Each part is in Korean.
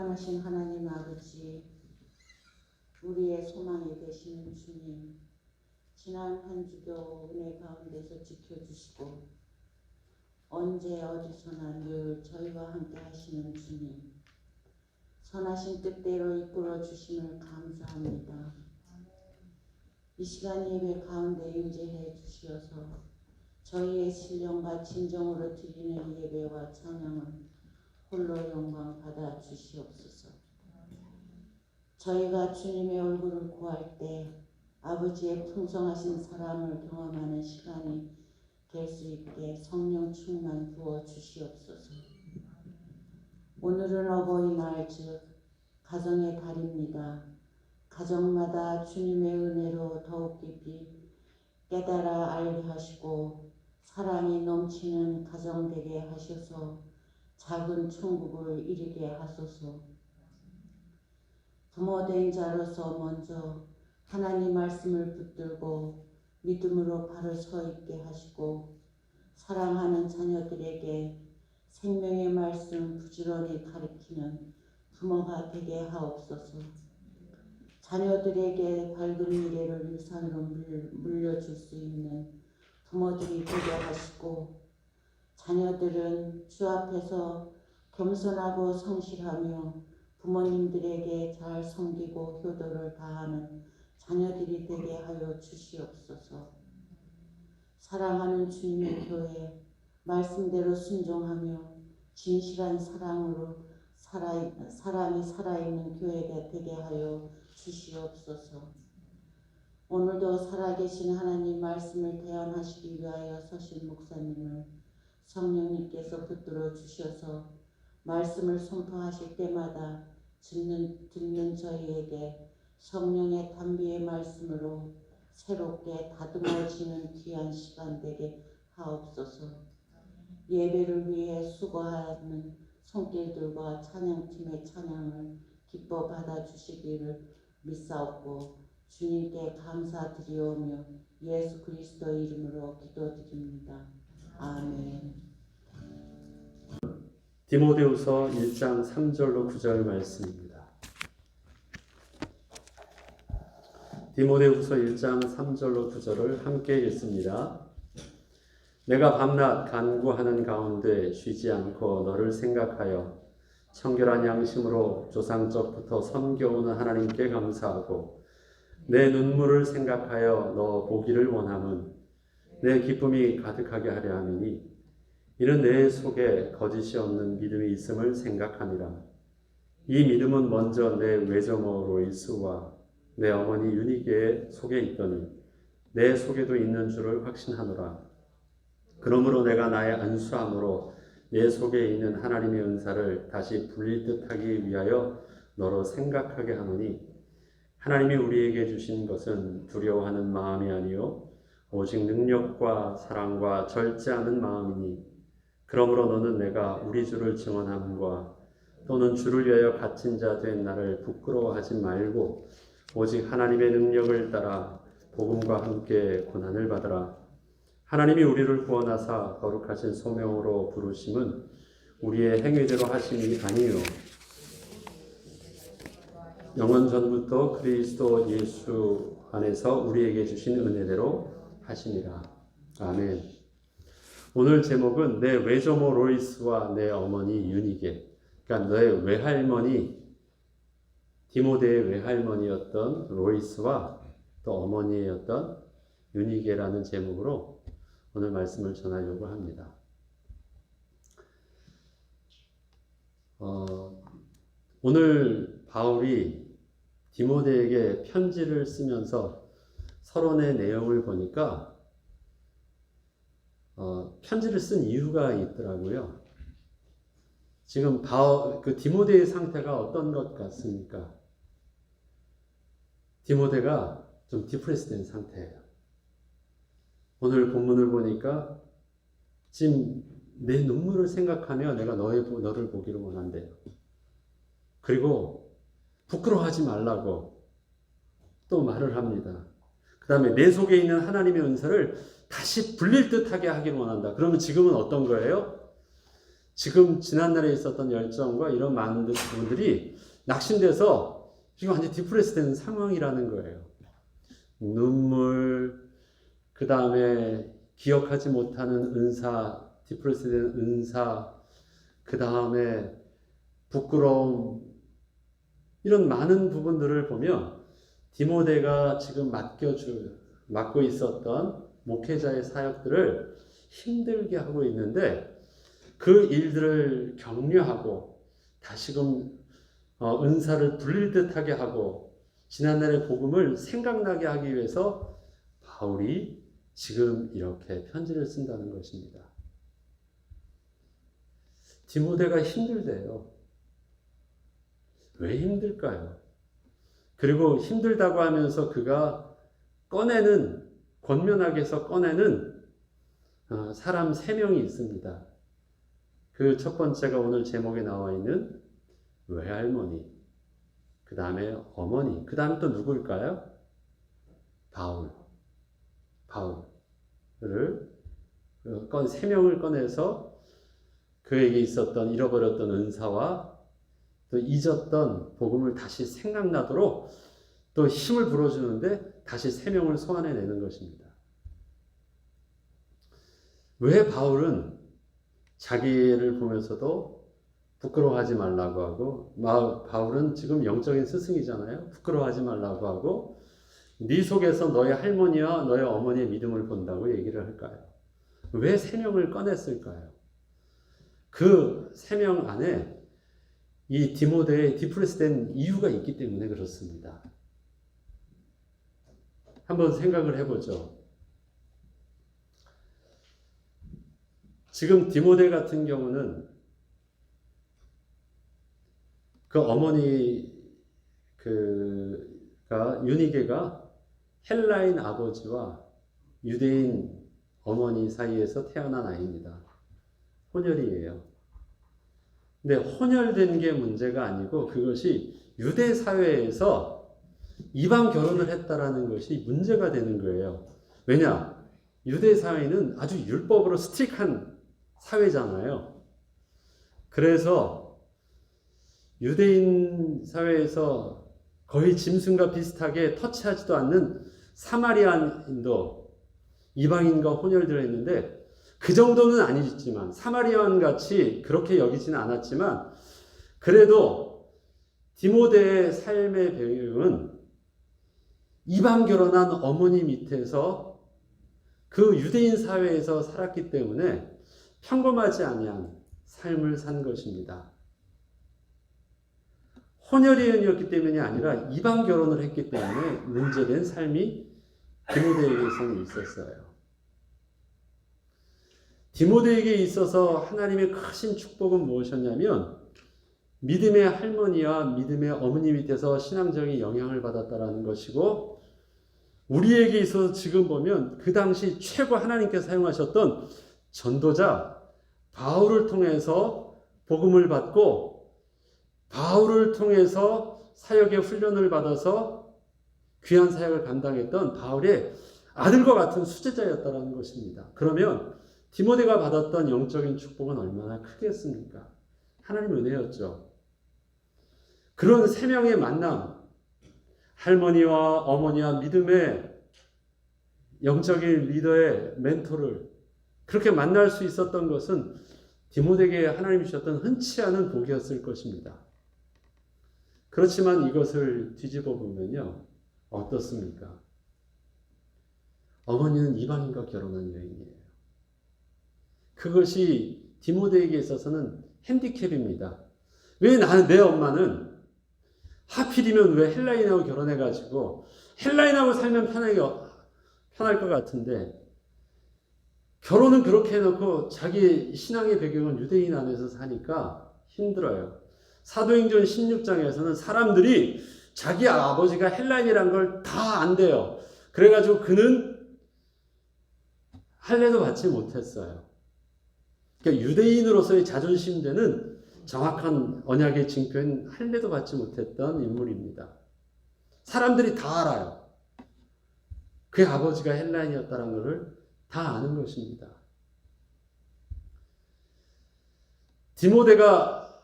무한하신 하나님 아버지, 우리의 소망이 되시는 주님, 지난 한 주도 은혜 가운데서 지켜주시고 언제 어디서나 늘 저희와 함께 하시는 주님, 선하신 뜻대로 이끌어 주심을 감사합니다. 이 시간 예배 가운데 임재해 주시어서 저희의 신령과 진정으로 드리는 예배와 찬양은 홀로 영광 받아 주시옵소서. 저희가 주님의 얼굴을 구할 때 아버지의 풍성하신 사랑을 경험하는 시간이 될 수 있게 성령 충만 부어 주시옵소서. 오늘은 어버이날 즉 가정의 달입니다. 가정마다 주님의 은혜로 더욱 깊이 깨달아 알게 하시고 사랑이 넘치는 가정 되게 하셔서 작은 천국을 이루게 하소서. 부모된 자로서 먼저 하나님 말씀을 붙들고 믿음으로 바로 서 있게 하시고 사랑하는 자녀들에게 생명의 말씀 부지런히 가르치는 부모가 되게 하옵소서. 자녀들에게 밝은 미래를 유산으로 물려줄 수 있는 부모들이 되게 하시고 자녀들은 주 앞에서 겸손하고 성실하며 부모님들에게 잘 섬기고 효도를 다하는 자녀들이 되게 하여 주시옵소서. 사랑하는 주님의 교회, 말씀대로 순종하며 진실한 사랑으로 사람이 살아있는 교회가 되게 하여 주시옵소서. 오늘도 살아계신 하나님 말씀을 대언하시기 위하여 서신 목사님을 성령님께서 붙들어 주셔서 말씀을 선포하실 때마다 듣는 저희에게 성령의 단비의 말씀으로 새롭게 다듬어지는 귀한 시간 되게 하옵소서. 예배를 위해 수고하는 손길들과 찬양팀의 찬양을 기뻐 받아주시기를 믿사옵고 주님께 감사드리오며 예수 그리스도 이름으로 기도드립니다. 아멘. 디모데후서 1장 3절로 9절 말씀입니다. 디모데후서 1장 3절로 9절을 함께 읽습니다. 내가 밤낮 간구하는 가운데 쉬지 않고 너를 생각하여 청결한 양심으로 조상적부터 섬겨오는 하나님께 감사하고 내 눈물을 생각하여 너 보기를 원함은 내 기쁨이 가득하게 하려 함이니 이는 내 속에 거짓이 없는 믿음이 있음을 생각함이라. 이 믿음은 먼저 내 외조모 로이스와 내 어머니 유니게의 속에 있더니 내 속에도 있는 줄을 확신하노라. 그러므로 내가 나의 안수함으로 내 속에 있는 하나님의 은사를 다시 불릴 듯하기 위하여 너로 생각하게 하노니 하나님이 우리에게 주신 것은 두려워하는 마음이 아니요 오직 능력과 사랑과 절제하는 마음이니 그러므로 너는 내가 우리 주를 증언함과 또는 주를 위하여 갇힌 자 된 나를 부끄러워하지 말고 오직 하나님의 능력을 따라 복음과 함께 고난을 받으라. 하나님이 우리를 구원하사 거룩하신 소명으로 부르심은 우리의 행위대로 하심이 아니요 영원 전부터 그리스도 예수 안에서 우리에게 주신 은혜대로 하심이라. 아멘. 오늘 제목은 내 외조모 로이스와 내 어머니 유니게, 그러니까 내 외할머니 디모데의 외할머니였던 로이스와 또 어머니였던 유니게라는 제목으로 오늘 말씀을 전하려고 합니다. 오늘 바울이 디모데에게 편지를 쓰면서 서론의 내용을 보니까 편지를 쓴 이유가 있더라고요. 지금 디모데의 상태가 어떤 것 같습니까? 디모데가 좀 디프레스된 상태예요. 오늘 본문을 보니까 지금 내 눈물을 생각하며 내가 너를 보기를 원한대요. 그리고 부끄러워하지 말라고 또 말을 합니다. 그 다음에 내 속에 있는 하나님의 은사를 다시 불릴 듯하게 하기를 원한다. 그러면 지금은 어떤 거예요? 지금 지난날에 있었던 열정과 이런 많은 부분들이 낙심돼서 지금 완전 디프레스 되는 상황이라는 거예요. 눈물, 그 다음에 기억하지 못하는 은사, 디프레스 된 은사, 그 다음에 부끄러움, 이런 많은 부분들을 보면 디모데가 지금 맡고 있었던 목회자의 사역들을 힘들게 하고 있는데 그 일들을 격려하고 다시금 은사를 불릴 듯하게 하고 지난날의 복음을 생각나게 하기 위해서 바울이 지금 이렇게 편지를 쓴다는 것입니다. 디모데가 힘들대요. 왜 힘들까요? 그리고 힘들다고 하면서 그가 권면하게서 꺼내는 사람 3명이 있습니다. 그 첫 번째가 오늘 제목에 나와 있는 외할머니, 그 다음에 어머니, 그 다음에 또 누구일까요? 바울을 3명을 꺼내서 그에게 있었던 잃어버렸던 은사와 또 잊었던 복음을 다시 생각나도록 또 힘을 불어주는데 다시 3명을 소환해내는 것입니다. 왜 바울은 자기를 보면서도 부끄러워하지 말라고 하고, 바울은 지금 영적인 스승이잖아요. 부끄러워하지 말라고 하고 네 속에서 너의 할머니와 너의 어머니의 믿음을 본다고 얘기를 할까요? 왜 3명을 꺼냈을까요? 그 3명 안에 이 디모데의 디프레스된 이유가 있기 때문에 그렇습니다. 한번 생각을 해보죠. 지금 디모데 같은 경우는 그 어머니가 유니게가 헬라인 아버지와 유대인 어머니 사이에서 태어난 아이입니다. 혼혈이에요. 근데 혼혈된 게 문제가 아니고 그것이 유대 사회에서 이방 결혼을 했다라는 것이 문제가 되는 거예요. 왜냐? 유대 사회는 아주 율법으로 스트릭한 사회잖아요. 그래서 유대인 사회에서 거의 짐승과 비슷하게 터치하지도 않는 사마리아인도 이방인과 혼혈되어 있는데 그 정도는 아니지만 사마리아인 같이 그렇게 여기지는 않았지만 그래도 디모데의 삶의 배경은 이방 결혼한 어머니 밑에서 그 유대인 사회에서 살았기 때문에 평범하지 아니한 삶을 산 것입니다. 혼혈이었기 때문이 아니라 이방 결혼을 했기 때문에 문제된 삶이 디모데에게서는 있었어요. 디모데에게 있어서 하나님의 크신 축복은 무엇이었냐면 믿음의 할머니와 믿음의 어머니 밑에서 신앙적인 영향을 받았다라는 것이고 우리에게 있어서 지금 보면 그 당시 최고 하나님께서 사용하셨던 전도자 바울을 통해서 복음을 받고 바울을 통해서 사역의 훈련을 받아서 귀한 사역을 감당했던 바울의 아들과 같은 수제자였다는 것입니다. 그러면 디모데가 받았던 영적인 축복은 얼마나 크겠습니까? 하나님 은혜였죠. 그런 3명의 만남, 할머니와 어머니와 믿음의 영적인 리더의 멘토를 그렇게 만날 수 있었던 것은 디모데에게 하나님이 주셨던 흔치 않은 복이었을 것입니다. 그렇지만 이것을 뒤집어 보면요. 어떻습니까? 어머니는 이방인과 결혼한 여인이에요. 그것이 디모데에게 있어서는 핸디캡입니다. 왜 내 엄마는 하필이면 왜 헬라인하고 결혼해가지고 헬라인하고 살면 편할 것 같은데 결혼은 그렇게 해놓고 자기 신앙의 배경은 유대인 안에서 사니까 힘들어요. 사도행전 16장에서는 사람들이 자기 아버지가 헬라인이란 걸 다 안대요. 그래가지고 그는 할례도 받지 못했어요. 그러니까 유대인으로서의 자존심되는 정확한 언약의 징표인 할례도 받지 못했던 인물입니다. 사람들이 다 알아요. 그의 아버지가 헬라인이었다는 것을 다 아는 것입니다. 디모데가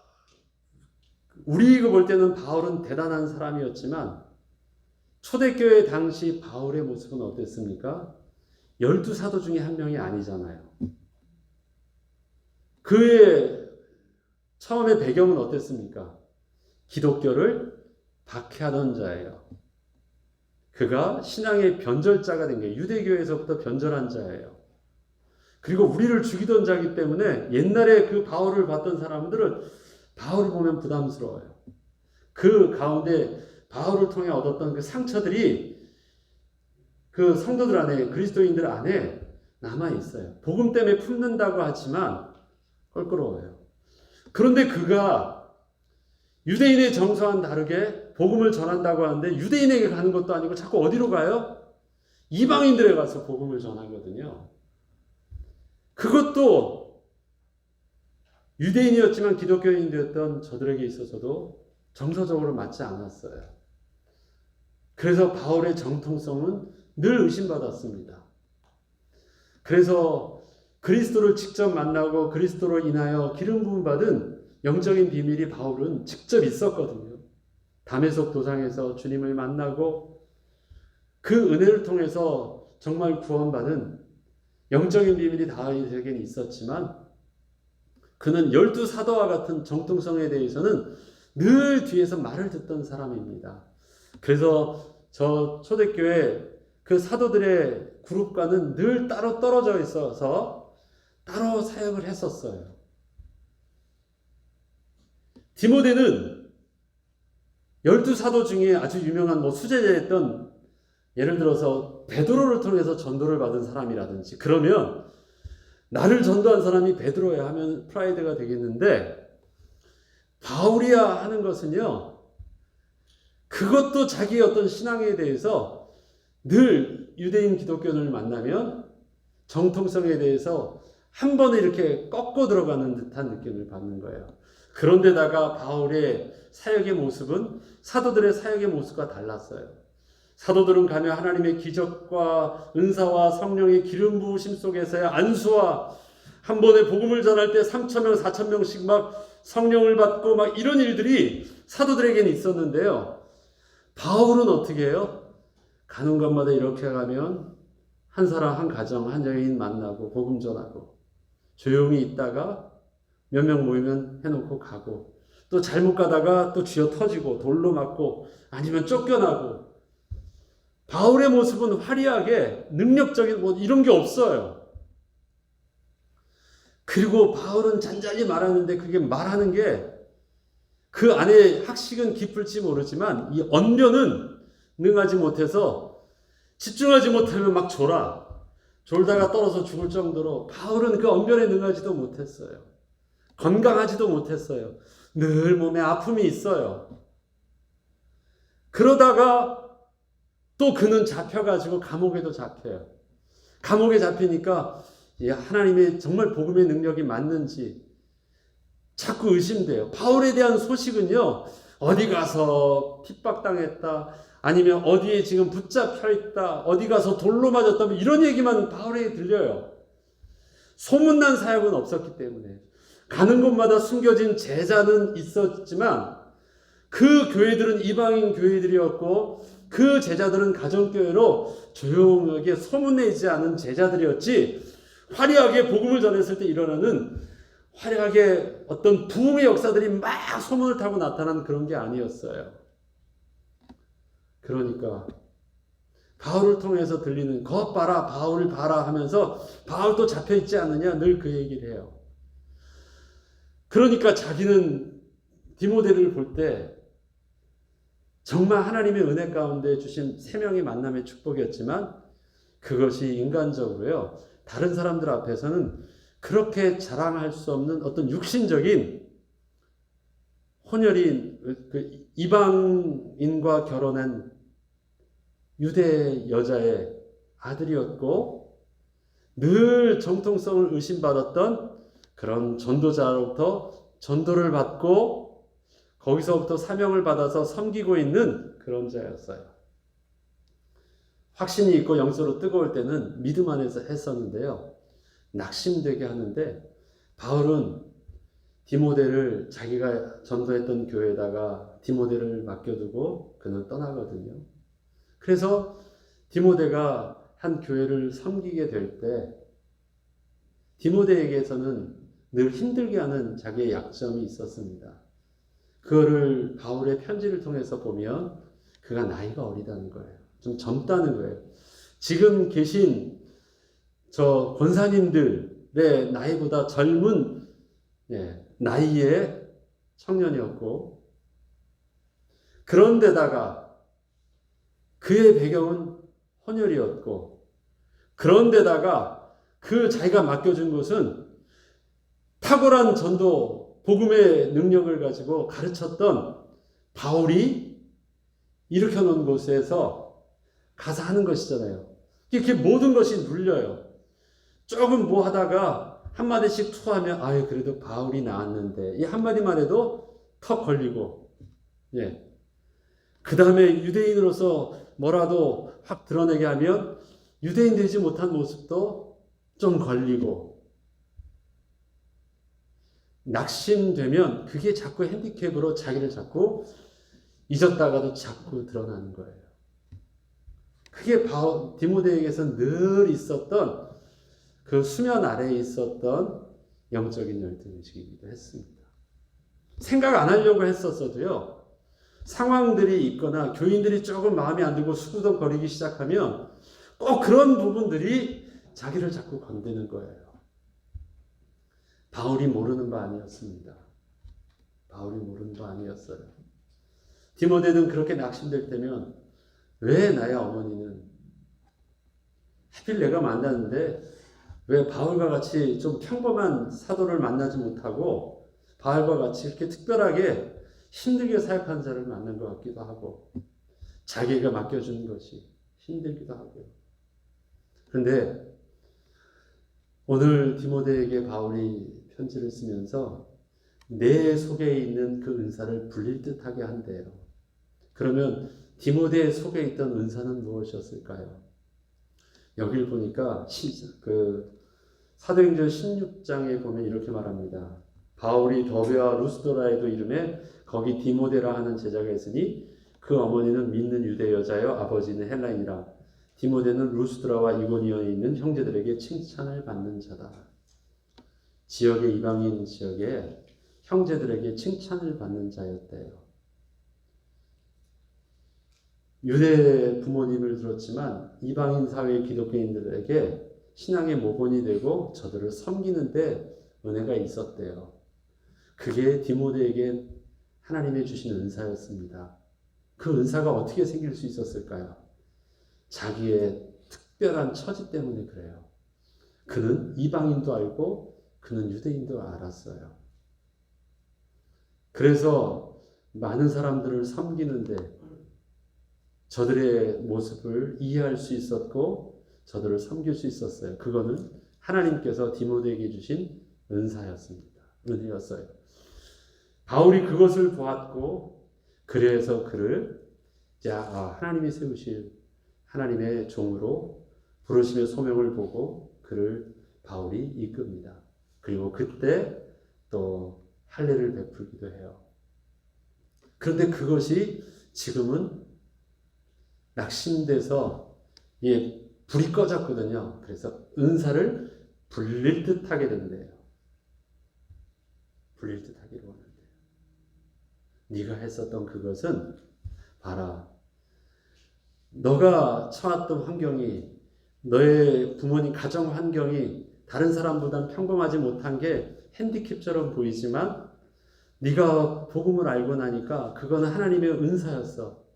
우리가 볼 때는 바울은 대단한 사람이었지만 초대교회 당시 바울의 모습은 어땠습니까? 12사도 중에 한 명이 아니잖아요. 그의 처음의 배경은 어땠습니까? 기독교를 박해하던 자예요. 그가 신앙의 변절자가 된 게 유대교에서부터 변절한 자예요. 그리고 우리를 죽이던 자이기 때문에 옛날에 그 바울을 봤던 사람들은 바울을 보면 부담스러워요. 그 가운데 바울을 통해 얻었던 그 상처들이 그 성도들 안에, 그리스도인들 안에 남아 있어요. 복음 때문에 품는다고 하지만 껄끄러워요. 그런데 그가 유대인의 정서와는 다르게 복음을 전한다고 하는데 유대인에게 가는 것도 아니고 자꾸 어디로 가요? 이방인들에 가서 복음을 전하거든요. 그것도 유대인이었지만 기독교인이었던 저들에게 있어서도 정서적으로 맞지 않았어요. 그래서 바울의 정통성은 늘 의심받았습니다. 그래서 그리스도를 직접 만나고 그리스도로 인하여 기름 부음 받은 영적인 비밀이 바울은 직접 있었거든요. 다메섹 도상에서 주님을 만나고 그 은혜를 통해서 정말 구원받은 영적인 비밀이 다윗에게는 있었지만 그는 12사도와 같은 정통성에 대해서는 늘 뒤에서 말을 듣던 사람입니다. 그래서 저 초대교회 그 사도들의 그룹과는 늘 따로 떨어져 있어서 따로 사역을 했었어요. 디모데는 12사도 중에 아주 유명한 수제자였던, 예를 들어서 베드로를 통해서 전도를 받은 사람이라든지, 그러면 나를 전도한 사람이 베드로야 하면 프라이드가 되겠는데, 바울이야 하는 것은요, 그것도 자기의 어떤 신앙에 대해서 늘 유대인 기독교인을 만나면 정통성에 대해서 한 번에 이렇게 꺾고 들어가는 듯한 느낌을 받는 거예요. 그런데다가 바울의 사역의 모습은 사도들의 사역의 모습과 달랐어요. 사도들은 가며 하나님의 기적과 은사와 성령의 기름 부으심 속에서의 안수와 한 번에 복음을 전할 때 3,000명, 4,000명씩 막 성령을 받고 막 이런 일들이 사도들에게는 있었는데요. 바울은 어떻게 해요? 가는 곳마다 이렇게 가면 한 사람, 한 가정, 한 여인 만나고 복음 전하고 조용히 있다가 몇 명 모이면 해놓고 가고 또 잘못 가다가 또 쥐어 터지고 돌로 맞고 아니면 쫓겨나고. 바울의 모습은 화려하게 능력적인 이런 게 없어요. 그리고 바울은 잔잔히 말하는데 그게 말하는 게 그 안에 학식은 깊을지 모르지만 이 언변은 능하지 못해서 집중하지 못하면 막 졸다가 떨어져 죽을 정도로 바울은 그 언변에 능하지도 못했어요. 건강하지도 못했어요. 늘 몸에 아픔이 있어요. 그러다가 또 그는 잡혀가지고 감옥에도 잡혀요. 감옥에 잡히니까 하나님의 정말 복음의 능력이 맞는지 자꾸 의심돼요. 바울에 대한 소식은요, 어디 가서 핍박당했다, 아니면 어디에 지금 붙잡혀 있다, 어디 가서 돌로 맞았다, 이런 얘기만 바울에게 들려요. 소문난 사역은 없었기 때문에. 가는 곳마다 숨겨진 제자는 있었지만 그 교회들은 이방인 교회들이었고 그 제자들은 가정교회로 조용하게 소문내지 않은 제자들이었지, 화려하게 복음을 전했을 때 일어나는 화려하게 어떤 부흥의 역사들이 막 소문을 타고 나타난 그런 게 아니었어요. 그러니까 바울을 통해서 들리는 것 봐라, 바울을 봐라 하면서 바울도 잡혀있지 않느냐 늘 그 얘기를 해요. 그러니까 자기는 디모데를 볼 때 정말 하나님의 은혜 가운데 주신 세 명의 만남의 축복이었지만 그것이 인간적으로요, 다른 사람들 앞에서는 그렇게 자랑할 수 없는 어떤 육신적인 혼혈인 이방인과 결혼한 유대 여자의 아들이었고 늘 정통성을 의심받았던 그런 전도자로부터 전도를 받고 거기서부터 사명을 받아서 섬기고 있는 그런 자였어요. 확신이 있고 영적으로 뜨거울 때는 믿음 안에서 했었는데요, 낙심되게 하는데 바울은 디모데를 자기가 전도했던 교회에다가 디모데를 맡겨두고 그는 떠나거든요. 그래서 디모데가 한 교회를 섬기게 될 때 디모데에게서는 늘 힘들게 하는 자기의 약점이 있었습니다. 그거를 바울의 편지를 통해서 보면 그가 나이가 어리다는 거예요. 좀 젊다는 거예요. 지금 계신 저 권사님들의 나이보다 젊은 나이의 청년이었고, 그런데다가 그의 배경은 혼혈이었고, 그런데다가 그 자기가 맡겨준 것은 탁월한 전도 복음의 능력을 가지고 가르쳤던 바울이 일으켜놓은 곳에서 가서 하는 것이잖아요. 이렇게 모든 것이 눌려요. 조금 뭐 하다가 한마디씩 투하면 아유 그래도 바울이 나왔는데 이 한마디만 해도 턱 걸리고, 그 다음에 유대인으로서 뭐라도 확 드러내게 하면 유대인 되지 못한 모습도 좀 걸리고, 낙심되면 그게 자꾸 핸디캡으로 자기를 자꾸 잊었다가도 자꾸 드러나는 거예요. 그게 디모데에게서 늘 있었던 그 수면 아래에 있었던 영적인 열등의식이기도 했습니다. 생각 안 하려고 했었어도요, 상황들이 있거나 교인들이 조금 마음에 안 들고 수구덕거리기 시작하면 꼭 그런 부분들이 자기를 자꾸 건드는 거예요. 바울이 모르는 바 아니었습니다. 바울이 모르는 바 아니었어요. 디모데는 그렇게 낙심될 때면 왜 나의 어머니는 하필 내가 만났는데 왜 바울과 같이 좀 평범한 사도를 만나지 못하고 바울과 같이 이렇게 특별하게 힘들게 사역하는 자를 만난 것 같기도 하고, 자기가 맡겨주는 것이 힘들기도 하고요. 그런데 오늘 디모데에게 바울이 편지를 쓰면서 내 속에 있는 그 은사를 불릴 듯하게 한대요. 그러면 디모데 속에 있던 은사는 무엇이었을까요? 여기를 보니까 사도행전 16장에 보면 이렇게 말합니다. 바울이 더베와 루스도라에도 이름에 거기 디모데라 하는 제자가 있으니 그 어머니는 믿는 유대 여자여 아버지는 헬라인이라. 디모데는 루스드라와 이고니온에 있는 형제들에게 칭찬을 받는 자다. 지역의 이방인 지역에 형제들에게 칭찬을 받는 자였대요. 유대 부모님을 들었지만 이방인 사회의 기독교인들에게 신앙의 모본이 되고 저들을 섬기는데 은혜가 있었대요. 그게 디모데에게 하나님이 주신 은사였습니다. 그 은사가 어떻게 생길 수 있었을까요? 자기의 특별한 처지 때문에 그래요. 그는 이방인도 알고 그는 유대인도 알았어요. 그래서 많은 사람들을 섬기는데 저들의 모습을 이해할 수 있었고 저들을 섬길 수 있었어요. 그거는 하나님께서 디모데에게 주신 은사였습니다. 은혜였어요. 바울이 그것을 보았고 그래서 그를 하나님이 세우실 하나님의 종으로 부르심의 소명을 보고 그를 바울이 이끕니다. 그리고 그때 또 할례를 베풀기도 해요. 그런데 그것이 지금은 낙심돼서 불이 꺼졌거든요. 그래서 은사를 불릴 듯하게 된대요. 불릴 듯하기를 원한대요. 네가 했었던 그것은 봐라. 너가 처했던 환경이, 너의 부모님 가정 환경이 다른 사람보다는 평범하지 못한 게 핸디캡처럼 보이지만 네가 복음을 알고 나니까 그거는 하나님의 은사였어.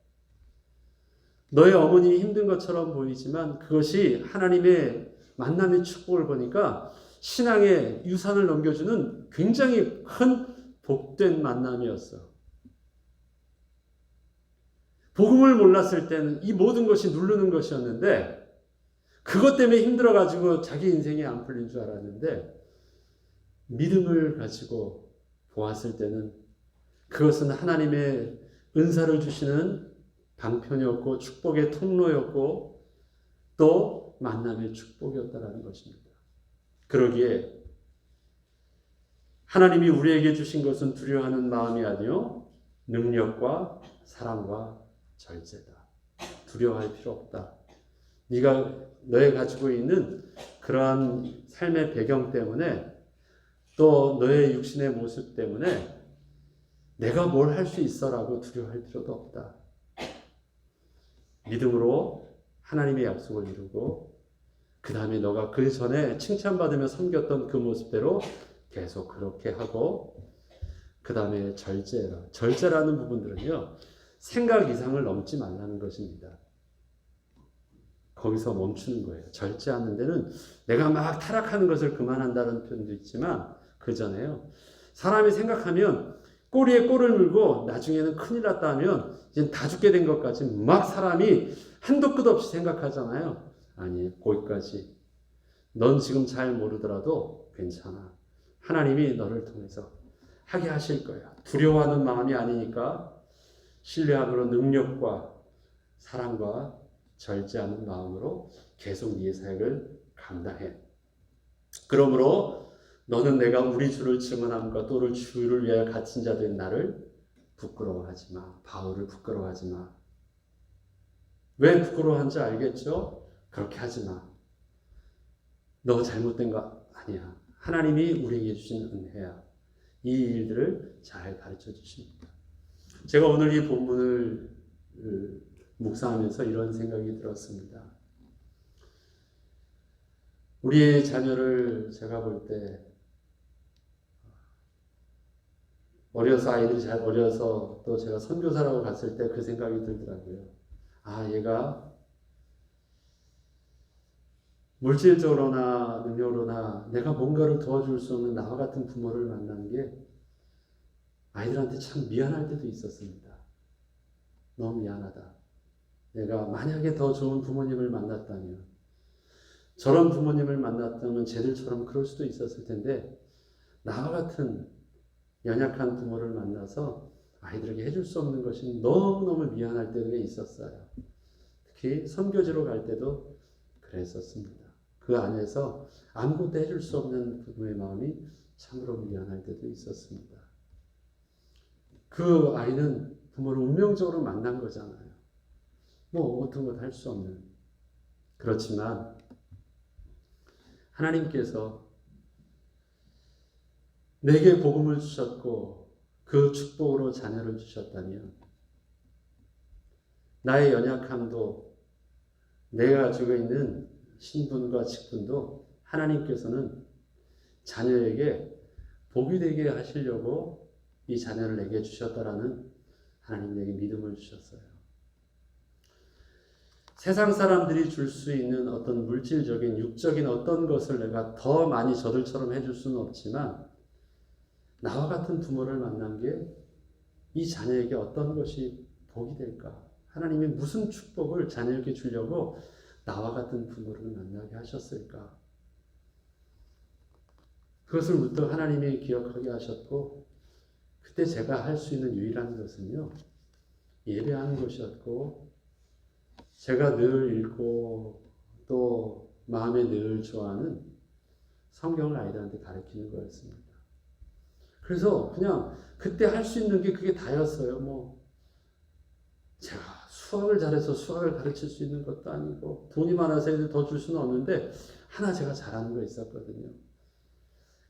너의 어머님이 힘든 것처럼 보이지만 그것이 하나님의 만남의 축복을 보니까 신앙의 유산을 넘겨주는 굉장히 큰 복된 만남이었어. 복음을 몰랐을 때는 이 모든 것이 누르는 것이었는데 그것 때문에 힘들어가지고 자기 인생이 안 풀린 줄 알았는데 믿음을 가지고 보았을 때는 그것은 하나님의 은사를 주시는 방편이었고 축복의 통로였고 또 만남의 축복이었다라는 것입니다. 그러기에 하나님이 우리에게 주신 것은 두려워하는 마음이 아니요 능력과 사랑과 절제다. 두려워할 필요 없다. 너의 가지고 있는 그러한 삶의 배경 때문에 또 너의 육신의 모습 때문에 내가 뭘 할 수 있어라고 두려워할 필요도 없다. 믿음으로 하나님의 약속을 이루고 그 다음에 너가 그 전에 칭찬받으며 섬겼던 그 모습대로 계속 그렇게 하고 그 다음에 절제라. 절제라는 부분들은요. 생각 이상을 넘지 말라는 것입니다. 거기서 멈추는 거예요. 절제하는 데는 내가 막 타락하는 것을 그만한다는 표현도 있지만 그 전에요. 사람이 생각하면 꼬리에 꼬리를 물고 나중에는 큰일 났다 하면 이제 다 죽게 된 것까지 막 사람이 한도 끝 없이 생각하잖아요. 아니, 거기까지. 넌 지금 잘 모르더라도 괜찮아. 하나님이 너를 통해서 하게 하실 거야. 두려워하는 마음이 아니니까 신뢰함으로 능력과 사랑과 절제하는 마음으로 계속 네 사역을 감당해. 그러므로 너는 내가 우리 주를 증언함과 또를 주를 위하여 갇힌 자 된 나를 부끄러워하지 마. 바울을 부끄러워하지 마. 왜 부끄러워한지 알겠죠? 그렇게 하지 마. 너 잘못된 거 아니야. 하나님이 우리에게 주신 은혜야. 이 일들을 잘 가르쳐 주십니다. 제가 오늘 이 본문을 묵상하면서 이런 생각이 들었습니다. 우리의 자녀를 제가 볼 때 아이들이 잘 어려서 또 제가 선교사라고 갔을 때 그 생각이 들더라고요. 아, 얘가 물질적으로나 능력으로나 내가 뭔가를 도와줄 수 없는 나와 같은 부모를 만나는 게 아이들한테 참 미안할 때도 있었습니다. 너무 미안하다. 내가 만약에 더 좋은 부모님을 만났다면, 저런 부모님을 만났다면 쟤들처럼 그럴 수도 있었을 텐데 나와 같은 연약한 부모를 만나서 아이들에게 해줄 수 없는 것이 너무너무 미안할 때가 있었어요. 특히 선교지로 갈 때도 그랬었습니다. 그 안에서 아무것도 해줄 수 없는 부모의 마음이 참으로 미안할 때도 있었습니다. 그 아이는 부모를 운명적으로 만난 거잖아요. 뭐 어떤 것 할 수 없는. 그렇지만 하나님께서 내게 복음을 주셨고 그 축복으로 자녀를 주셨다면 나의 연약함도 내가 가지고 있는 신분과 직분도 하나님께서는 자녀에게 복이 되게 하시려고 이 자녀를 내게 주셨다라는 하나님 내게 믿음을 주셨어요. 세상 사람들이 줄 수 있는 어떤 물질적인 육적인 어떤 것을 내가 더 많이 저들처럼 해줄 수는 없지만 나와 같은 부모를 만난 게 이 자녀에게 어떤 것이 복이 될까? 하나님이 무슨 축복을 자녀에게 주려고 나와 같은 부모를 만나게 하셨을까? 그것을 문득 하나님이 기억하게 하셨고 그때 제가 할 수 있는 유일한 것은요. 예배하는 것이었고 제가 늘 읽고 또 마음에 늘 좋아하는 성경을 아이들한테 가르치는 거였습니다. 그래서 그냥 그때 할 수 있는 게 그게 다였어요. 뭐 제가 수학을 잘해서 수학을 가르칠 수 있는 것도 아니고 돈이 많아서 애들 더 줄 수는 없는데 하나 제가 잘하는 거 있었거든요.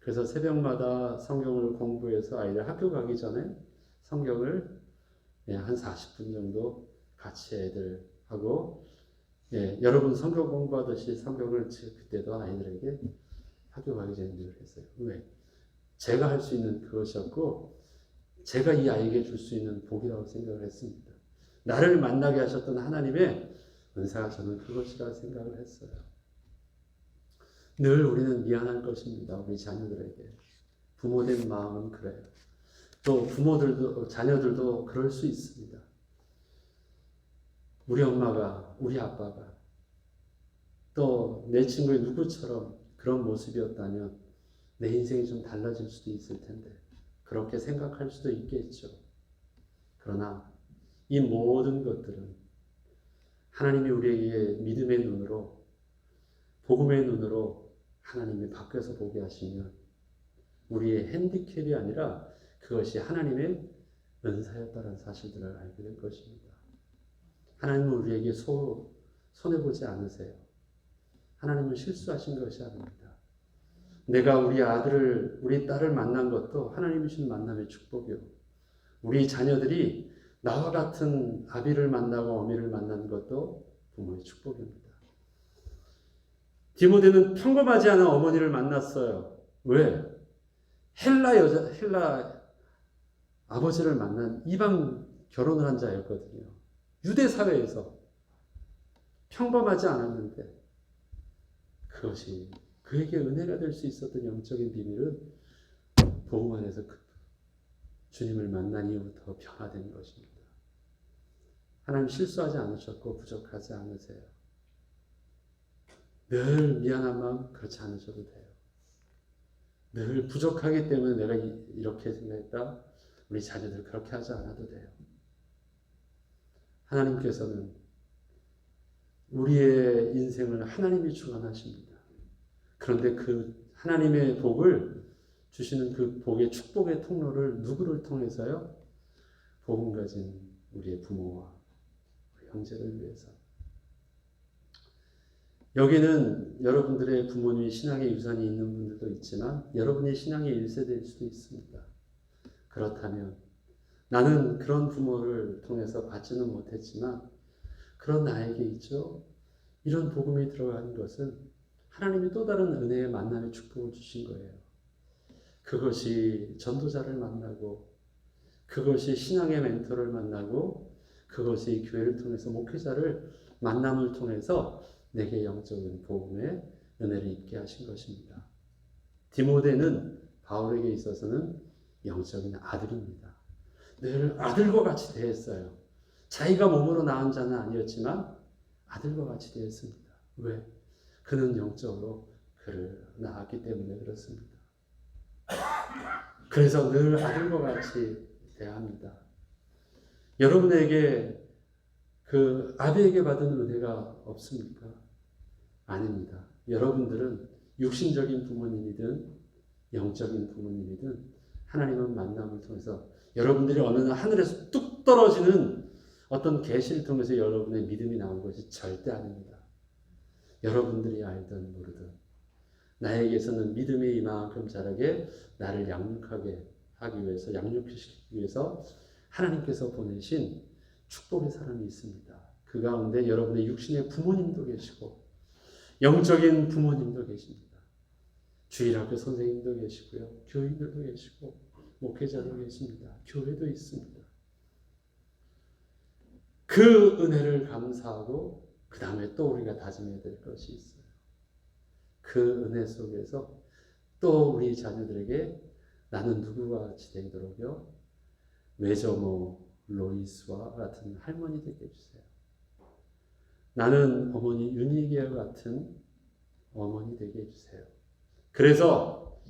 그래서 새벽마다 성경을 공부해서 아이들 학교 가기 전에 성경을 한 40분 정도 같이 애들하고 여러분 성경 공부하듯이 성경을 그때도 아이들에게 학교 가기 전에 늘 했어요. 왜? 제가 할 수 있는 그것이었고 제가 이 아이에게 줄 수 있는 복이라고 생각을 했습니다. 나를 만나게 하셨던 하나님의 은사가 저는 그것이라고 생각을 했어요. 늘 우리는 미안할 것입니다. 우리 자녀들에게. 부모된 마음은 그래요. 또 부모들도 자녀들도 그럴 수 있습니다. 우리 엄마가 우리 아빠가 또 내 친구의 누구처럼 그런 모습이었다면 내 인생이 좀 달라질 수도 있을 텐데 그렇게 생각할 수도 있겠죠. 그러나 이 모든 것들은 하나님이 우리에게 믿음의 눈으로 복음의 눈으로 하나님이 바뀌어서 보게 하시면 우리의 핸디캡이 아니라 그것이 하나님의 은사였다는 사실들을 알게 될 것입니다. 하나님은 우리에게 손해보지 않으세요. 하나님은 실수하신 것이 아닙니다. 내가 우리 아들을, 우리 딸을 만난 것도 하나님이 주신 만남의 축복이요. 우리 자녀들이 나와 같은 아비를 만나고 어미를 만난 것도 부모의 축복입니다. 디모데는 평범하지 않은 어머니를 만났어요. 왜? 헬라 아버지를 만난 이방 결혼을 한 자였거든요. 유대 사회에서 평범하지 않았는데 그것이 그에게 은혜가 될 수 있었던 영적인 비밀은 복음 안에서 주님을 만난 이후부터 변화된 것입니다. 하나님 실수하지 않으셨고 부족하지 않으세요. 늘 미안한 마음 그렇지 않으셔도 돼요. 늘 부족하기 때문에 내가 이렇게 생각했다. 우리 자녀들 그렇게 하지 않아도 돼요. 하나님께서는 우리의 인생을 하나님이 주관하십니다. 그런데 그 하나님의 복을 주시는 그 복의 축복의 통로를 누구를 통해서요? 복음 가진 우리의 부모와 우리 형제를 위해서. 여기는 여러분들의 부모님이 신앙의 유산이 있는 분들도 있지만 여러분의 신앙의 1세대일 수도 있습니다. 그렇다면 나는 그런 부모를 통해서 받지는 못했지만 그런 나에게 있죠. 이런 복음이 들어가는 것은 하나님이 또 다른 은혜의 만남의 축복을 주신 거예요. 그것이 전도자를 만나고 그것이 신앙의 멘토를 만나고 그것이 교회를 통해서 목회자를 만남을 통해서 내게 영적인 복음의 은혜를 입게 하신 것입니다. 디모데는 바울에게 있어서는 영적인 아들입니다. 늘 아들과 같이 대했어요. 자기가 몸으로 낳은 자는 아니었지만 아들과 같이 대했습니다. 왜? 그는 영적으로 그를 낳았기 때문에 그렇습니다. 그래서 늘 아들과 같이 대합니다. 여러분에게 그 아비에게 받은 은혜가 없습니까? 아닙니다. 여러분들은 육신적인 부모님이든 영적인 부모님이든 하나님은 만남을 통해서 여러분들이 어느 날 하늘에서 뚝 떨어지는 어떤 계시를 통해서 여러분의 믿음이 나온 것이 절대 아닙니다. 여러분들이 알든 모르든 나에게서는 믿음이 이만큼 자라게 나를 양육하게 하기 위해서 양육시키기 위해서 하나님께서 보내신 축복의 사람이 있습니다. 그 가운데 여러분의 육신의 부모님도 계시고 영적인 부모님도 계십니다. 주일학교 선생님도 계시고요. 교인들도 계시고 목회자도 계십니다. 교회도 있습니다. 그 은혜를 감사하고 그 다음에 또 우리가 다짐해야 될 것이 있어요. 그 은혜 속에서 또 우리 자녀들에게 나는 누구와 같이 되도록요. 외조모 로이스와 같은 할머니 되게 해주세요. 나는 어머니 유니기와 같은 어머니 되게 해주세요. 그래서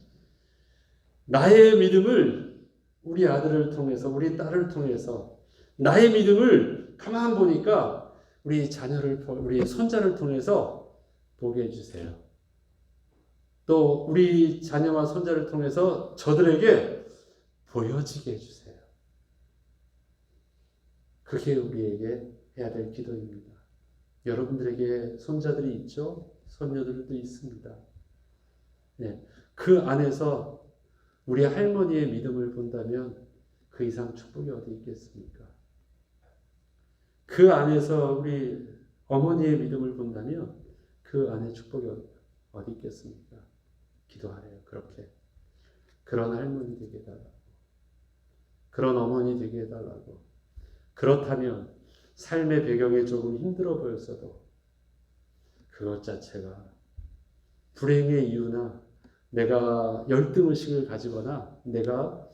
나의 믿음을 우리 아들을 통해서 우리 딸을 통해서 나의 믿음을 가만 보니까 우리 자녀를 우리 손자를 통해서 보게 해주세요. 또 우리 자녀와 손자를 통해서 저들에게 보여지게 해주세요. 그게 우리에게 해야 될 기도입니다. 여러분들에게 손자들이 있죠? 손녀들도 있습니다. 네. 그 안에서 우리 할머니의 믿음을 본다면 그 이상 축복이 어디 있겠습니까? 그 안에서 우리 어머니의 믿음을 본다면 그 안에 축복이 어디 있겠습니까? 기도하래요. 그렇게. 그런 할머니 되게 해달라고. 그런 어머니 되게 해달라고. 그렇다면 삶의 배경이 조금 힘들어 보였어도 그것 자체가 불행의 이유나 내가 열등의식을 가지거나 내가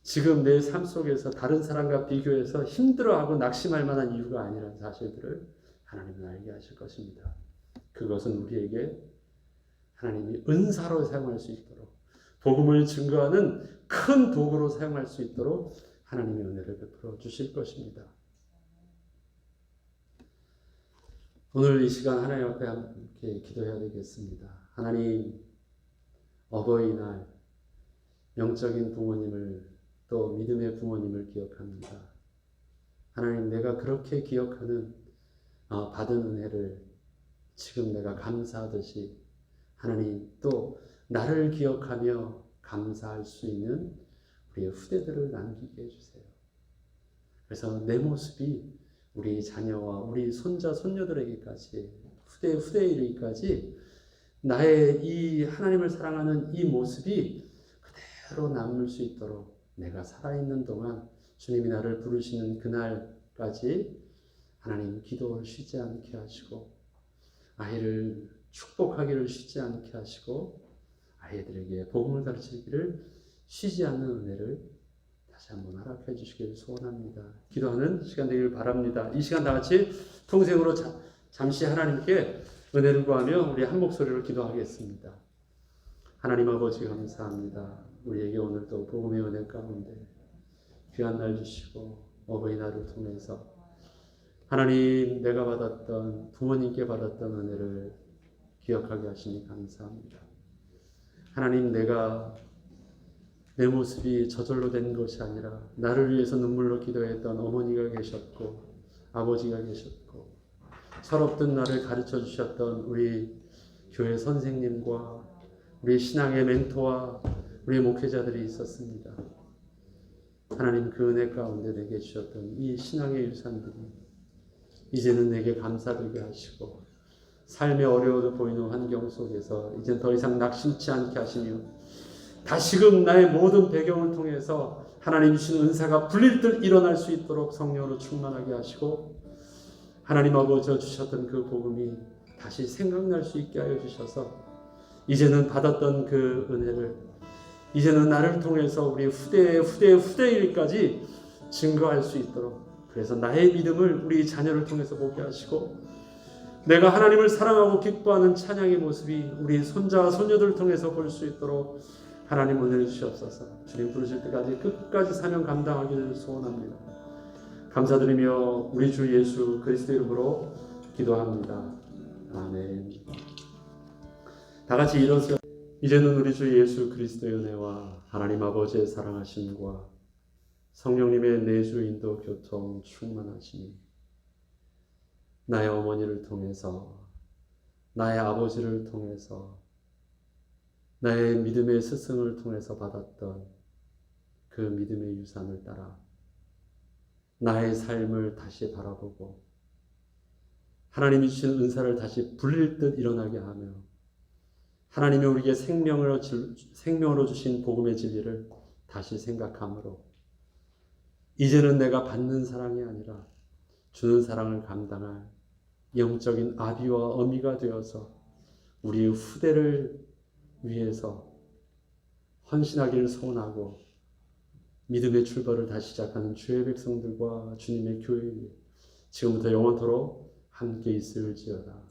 지금 내 삶 속에서 다른 사람과 비교해서 힘들어하고 낙심할 만한 이유가 아니라는 사실들을 하나님은 알게 하실 것입니다. 그것은 우리에게 하나님이 은사로 사용할 수 있도록 복음을 증거하는 큰 도구로 사용할 수 있도록 하나님의 은혜를 베풀어 주실 것입니다. 오늘 이 시간 하나님 앞에 함께 기도해야 되겠습니다. 하나님, 어버이날 영적인 부모님을 또 믿음의 부모님을 기억합니다. 하나님, 내가 그렇게 기억하는 받은 은혜를 지금 내가 감사하듯이 하나님 또 나를 기억하며 감사할 수 있는 우리의 후대들을 남기게 해주세요. 그래서 내 모습이 우리 자녀와 우리 손자, 손녀들에게까지 후대에 이르기까지 나의 이 하나님을 사랑하는 이 모습이 그대로 남을 수 있도록 내가 살아있는 동안 주님이 나를 부르시는 그날까지 하나님 기도를 쉬지 않게 하시고 아이를 축복하기를 쉬지 않게 하시고 아이들에게 복음을 가르치기를 쉬지 않는 은혜를 다시 한번 허락해 주시길 소원합니다. 기도하는 시간 되기를 바랍니다. 이 시간 다 같이 통생으로 잠시 하나님께 은혜를 구하며 우리 한 목소리로 기도하겠습니다. 하나님 아버지 감사합니다. 우리에게 오늘도 복음의 은혜 가운데 귀한 날 주시고 어버이날을 통해서 하나님 내가 받았던 부모님께 받았던 은혜를 기억하게 하시니 감사합니다. 하나님 내가 내 모습이 저절로 된 것이 아니라 나를 위해서 눈물로 기도했던 어머니가 계셨고 아버지가 계셨고 철없던 나를 가르쳐 주셨던 우리 교회 선생님과 우리 신앙의 멘토와 우리 목회자들이 있었습니다. 하나님 그 은혜 가운데 내게 주셨던 이 신앙의 유산들이 이제는 내게 감사되게 하시고 삶의 어려워 보이는 환경 속에서 이제 더 이상 낙심치 않게 하시며 다시금 나의 모든 배경을 통해서 하나님 주신 은사가 불릴 듯 일어날 수 있도록 성령으로 충만하게 하시고 하나님 아버지 주셨던 그 복음이 다시 생각날 수 있게 하여 주셔서 이제는 받았던 그 은혜를 이제는 나를 통해서 우리 후대일까지 증거할 수 있도록 그래서 나의 믿음을 우리 자녀를 통해서 보게 하시고 내가 하나님을 사랑하고 기뻐하는 찬양의 모습이 우리 손자와 손녀들을 통해서 볼 수 있도록 하나님 은혜를 주시옵소서. 주님 부르실 때까지 끝까지 사명 감당하기를 소원합니다. 감사드리며 우리 주 예수 그리스도 이름으로 기도합니다. 아멘. 다 같이 일어서 이제는 우리 주 예수 그리스도의 은혜와 하나님 아버지의 사랑하심과 성령님의 내주 인도 교통 충만하심이 나의 어머니를 통해서 나의 아버지를 통해서 나의 믿음의 스승을 통해서 받았던 그 믿음의 유산을 따라 나의 삶을 다시 바라보고 하나님이 주신 은사를 다시 불릴 듯 일어나게 하며 하나님이 우리에게 생명으로 주신 복음의 진리를 다시 생각함으로 이제는 내가 받는 사랑이 아니라 주는 사랑을 감당할 영적인 아비와 어미가 되어서 우리의 후대를 위해서 헌신하기를 소원하고 믿음의 출발을 다시 시작하는 주의 백성들과 주님의 교회에 지금부터 영원토록 함께 있을지어다.